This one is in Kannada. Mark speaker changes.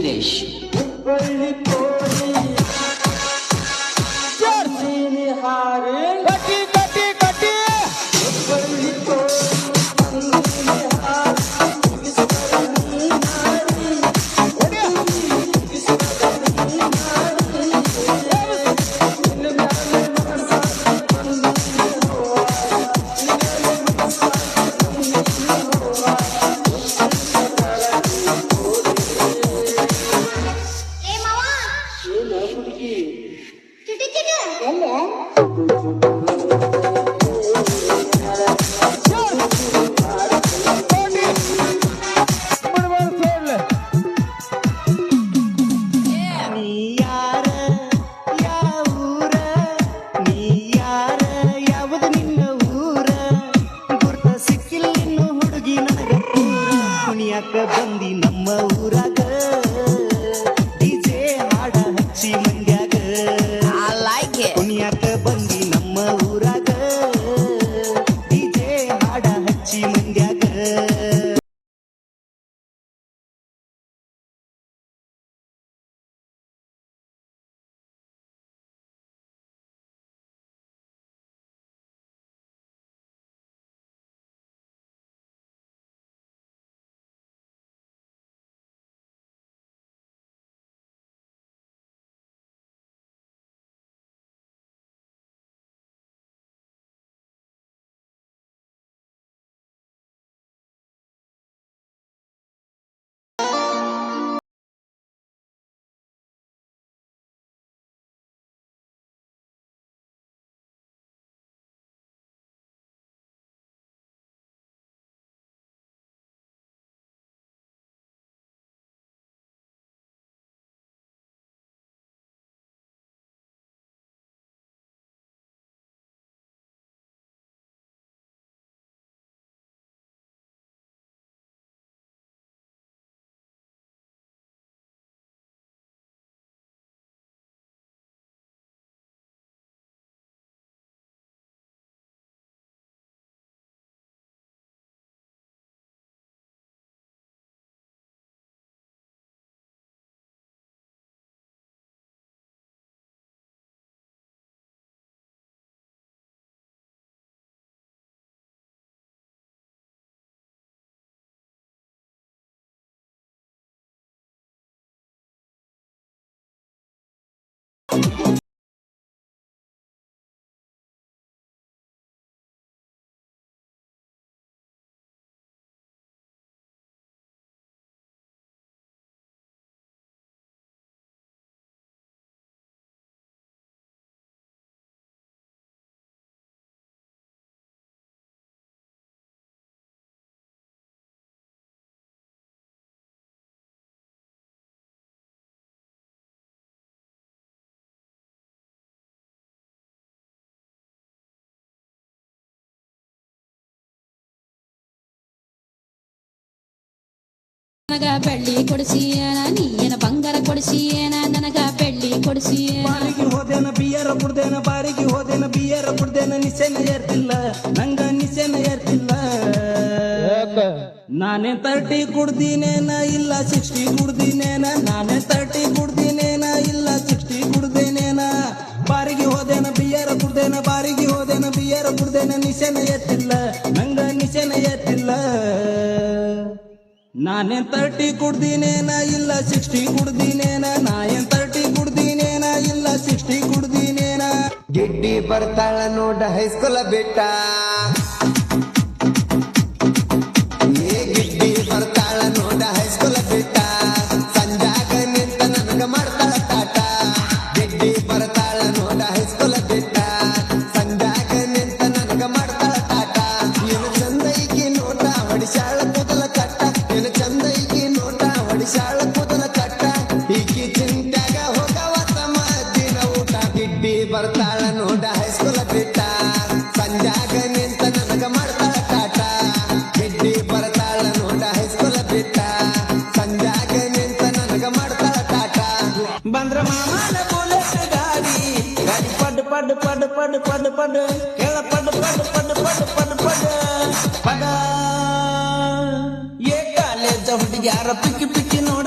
Speaker 1: ವೀರೇಶ್.
Speaker 2: ಬಂದಿ ನಮ್ಮ ಊರಾಗ ಡಿಜೆ ಹಾಡ ಹಚ್ಚಿ ಮಂಡ್ಯಾಗ ಕುಣಿಯಾಕ ಬಂದಿ ನಮ್ಮ ಊರಾಗ ಡಿಜೆ ಹಾಡ ಹಚ್ಚಿ ಮಂಡ್ಯಾಗ.
Speaker 3: ನನಗ ಬೆಳ್ಳಿ ಕೊಡಿಸಿಯೇನ ನೀನ ಬಂಗಾರ ಕೊಡಿಸಿಯೇನ ನನಗ ಬೆಳ್ಳಿ ಕೊಡಿಸಿಯೇನ.
Speaker 2: ಬಾರಿಗೆ ಹೋದೇನ ಬಿಯರ ಕುಡ್ದೇನ ಬಾರಿಗೆ ಹೋದೇನ ಬಿಯರ ಕುಡ್ದೇನ ನಿಸೆನ ಏರ್ತಿಲ್ಲ ನಂಗ ನಿಸೆನ ಏರ್ತಿಲ್ಲ. ನಾನೇ 30 ಕುಡ್ದಿನೇನ ಇಲ್ಲ 60 ಕುಡ್ದಿನೇನ ನಾನೇ 30 ಕುಡ್ದಿನೇನ ಇಲ್ಲ 60 ಕುಡ್ದೇನೇನ. ಬಾರಿಗೆ ಹೋದೇನ ಬಿಯರ ಕುಡ್ದೇನ ಬಾರಿಗೆ ಹೋದೇನ ಬಿಯರ ಕುಡ್ದೇನ ನಿಸೆನ ಏರ್ತಿಲ್ಲ ನಂಗ ನಿಸೆನ ಏರ್ತಿಲ್ಲ. ನಾನೇನ್ 30 ಕುಡ್ದಿನೇನ ಇಲ್ಲ 60 ಕುಡ್ದಿನೇನ ನಾಯೇನ್ 30 ಕುಡ್ದಿನೇನ ಇಲ್ಲ 60 ಕುಡ್ದಿನೇನ.
Speaker 4: ಗಿಡ್ಡಿ ಬರ್ತಾಳ ನೋಡ ಹೈಸ್ಕೂಲ ಬಿಟ್ಟ ಗಿಡ್ಡಿ ಬರ್ತಾಳ ನೋಡ ಹೈಸ್ಕೂಲ ಬಿಟ್ಟ ಸಂಜಾಗ ನಿಂತ ನನಗ ಮಾಡ್ತಾಳ ತಾಟ. ಗಿಡ್ಡಿ ಬರ್ತಾಳ ನೋಡ ಹೈಸ್ಕೂಲ ಬಿಟ್ಟ ಸಂಜಾಗ ನಿಂತ ನನಗ ಮಾಡ್ತಾಳ ತಾಟ. ಏನು ಚಂದೈಕಿ ನೋಟ ಹೊಡಿಸಾಳ ಕೂದಲ ಕಟ್ಟ ಏನು ಚಂದೈಕಿ ನೋಟ ಹೊಡಿಸಾಳ ಕೂದಲ ಕಟ್ಟ. ಈಕಿ ಚಿಂತ್ಯಾಗ ಹೋಗವ ತಮ್ಮ ದಿನ ಊಟ. ಗಿಡ್ಡಿ ಬರ್ತಾಳ ನೋಡ ಹೈಸ್ಕೂಲ ಬಿಟ್ಟ ಸಂಜಾಗ ನಿಂತ ನನಗ ಮಾಡ್ತಾಳ ಕಾಟ. ಗಿಡ್ಡಿ ಬರ್ತಾಳ ನೋಡ ಹೈಸ್ಕೂಲ ಬಿಟ್ಟ ಸಂಜಾಗ ನಿಂತ ನನಗ ಮಾಡ್ತಾಳ ಕಾಟ.
Speaker 2: ಬಂದ್ರ ಮಾಮನ ಬುಲೆಟ್ ಗಾಡಿ ಗಾಡಿ ಪಡ್ ಪಡ್ ಪಡ್ ಪಡ್ ಪಡ್ ಪಡ್ ಕೆಳ ಪಡ್ ಪಡ್ ಪಡ್ ಪಡ್ ಪಡ್ ಪಡ್ ಪಡ. ಏ ಕಾಲೇಜ ಹುಡುಗ್ಯಾರ ಪಿಕ್ಕಿ ಪಿಕ್ಕಿ ನೋಡ